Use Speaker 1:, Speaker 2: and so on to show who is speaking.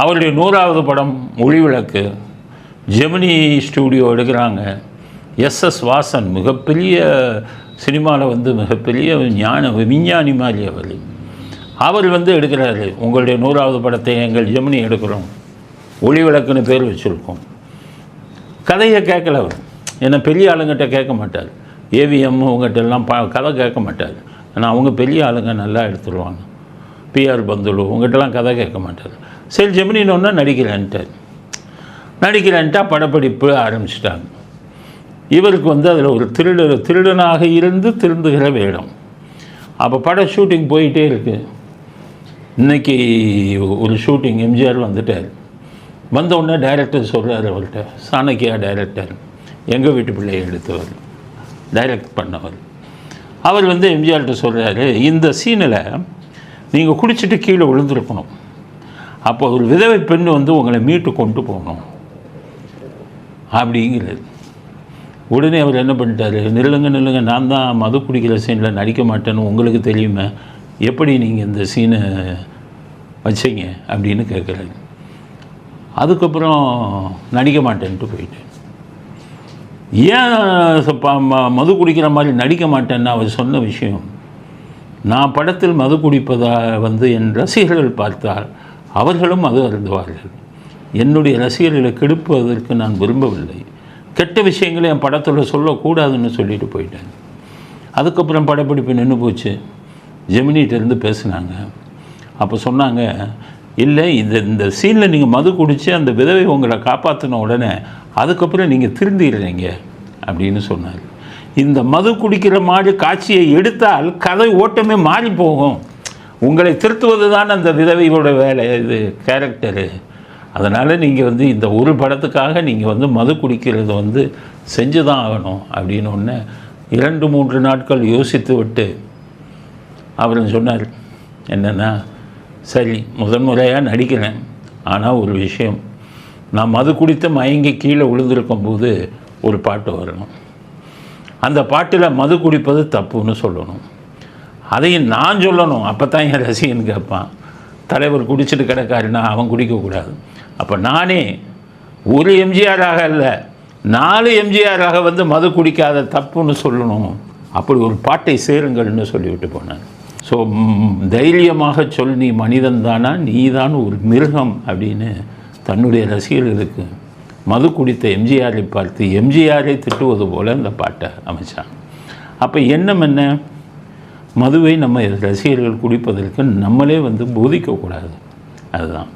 Speaker 1: அவருடைய 100வது படம் ஒளிவிளக்கு, ஜெமினி ஸ்டூடியோ எடுக்கிறாங்க. எஸ்எஸ் வாசன் மிகப்பெரிய சினிமாவில் வந்து மிகப்பெரிய விஞ்ஞானி மாதிரி அவர் வந்து எடுக்கிறாரு. உங்களுடைய 100வது படத்தை எங்கள் ஜெமினி எடுக்கிறோம், ஒளிவிளக்குன்னு பேர் வச்சுருக்கோம். கதையை கேட்கல அவர். ஏன்னா பெரிய ஆளுங்கிட்ட கேட்க மாட்டார். ஏவிஎம் உங்கள்கிட்டெல்லாம் கதை கேட்க மாட்டார். ஆனால் அவங்க பெரிய ஆளுங்க நல்லா எடுத்துருவாங்க. பிஆர் பந்துலு உங்கள்கிட்டலாம் கதை கேட்க மாட்டார். சரி ஜெமினின்னு ஒன்றா நடிக்கிறேன்ட்டா படப்பிடிப்பு ஆரம்பிச்சிட்டாங்க. இவருக்கு வந்து அதில் ஒரு திருடனாக இருந்து திருந்துகிற வேடம். அப்போ பட ஷூட்டிங் போயிட்டே இருக்குது. இன்றைக்கி ஒரு ஷூட்டிங் எம்ஜிஆர் வந்துட்டார். வந்த உடனே டைரக்டர் சொல்கிறார் அவர்கிட்ட, சாணக்கியா டைரக்டர், எங்கள் வீட்டு பிள்ளையை எடுத்தவர், டைரக்ட் பண்ணவர். அவர் வந்து எம்ஜிஆர்கிட்ட சொல்கிறாரு, இந்த சீனில் நீங்கள் குடிச்சிட்டு கீழே விழுந்துருக்கணும். அப்போ ஒரு விதவை பெண் வந்து உங்களை மீட்டு கொண்டு போகணும் அப்படிங்கிறது. உடனே அவர் என்ன பண்ணிட்டார், நில்லுங்க, நான் தான் மது குடிக்கிற சீனில் நடிக்க மாட்டேன்னு உங்களுக்கு தெரியுமே, எப்படி நீங்கள் இந்த சீனை வச்சிங்க அப்படின்னு கேட்குறாரு. அதுக்கப்புறம் நடிக்க மாட்டேன்ட்டு போயிட்டேன். ஏன் மது குடிக்கிற மாதிரி நடிக்க மாட்டேன்னு அவர் சொன்ன விஷயம், நான் படத்தில் மது குடிப்பதா வந்து என் ரசிகர்கள் பார்த்தால் அவர்களும் மது அருந்துவார்கள். என்னுடைய ரசிகர்களை கெடுப்பதற்கு நான் விரும்பவில்லை. கெட்ட விஷயங்களை என் படத்தில் சொல்லக்கூடாதுன்னு சொல்லிட்டு போயிட்டேன். அதுக்கப்புறம் படப்பிடிப்பு நின்று போச்சு. ஜெமினிகிட்டேருந்து பேசுனாங்க. அப்போ சொன்னாங்க, இல்லை இந்த சீனில் நீங்கள் மது குடித்து அந்த விதவை உங்களை காப்பாற்றின உடனே அதுக்கப்புறம் நீங்கள் திருந்திடுறீங்க அப்படின்னு சொன்னார். இந்த மது குடிக்கிற மாதிரி காட்சியை எடுத்தால் கதை ஓட்டமே மாறி போகும். உங்களை திருத்துவது தான் அந்த விதவையோட வேலை, இது கேரக்டரு. அதனால் நீங்கள் வந்து இந்த ஒரு படத்துக்காக நீங்கள் வந்து மது குடிக்கிறது வந்து செஞ்சு தான் ஆகணும் அப்படின்னு ஒன்று 2-3 நாட்கள் யோசித்து விட்டு அவர் சொன்னார், என்னென்னா, சரி முதன்முறையாக நடிக்கிறேன், ஆனால் ஒரு விஷயம், நான் மது குடித்து மயங்கி கீழே விழுந்திருக்கும் போது ஒரு பாட்டு வரணும். அந்த பாட்டில் மது குடிப்பது தப்புன்னு சொல்லணும். அதையும் நான் சொல்லணும். அப்போ தான் என் ரசிகன் கேட்பான், தலைவர் குடிச்சிட்டு கிடக்காருன்னா அவன் குடிக்கக்கூடாது. அப்போ நானே ஒரு எம்ஜிஆராக இல்லை 4 எம்ஜிஆராக வந்து மது குடிக்காத தப்புன்னு சொல்லணும். அப்படி ஒரு பாட்டை சேருங்கள்னு சொல்லிவிட்டு போனான். ஸோ தைரியமாக சொல், நீ மனிதன் தானா, நீ தான் ஒரு மிருகம் அப்படின்னு தன்னுடைய ரசிகர்களுக்கு மது குடித்த எம்ஜிஆரை பார்த்து எம்ஜிஆரை திட்டுவது போல் அந்த பாட்டை அமைச்சான். அப்போ எண்ணம் என்ன, மதுவை நம்ம ரசிகர்கள் குடிப்பதற்கு நம்மளே வந்து போதிக்கக்கூடாது. அதுதான்.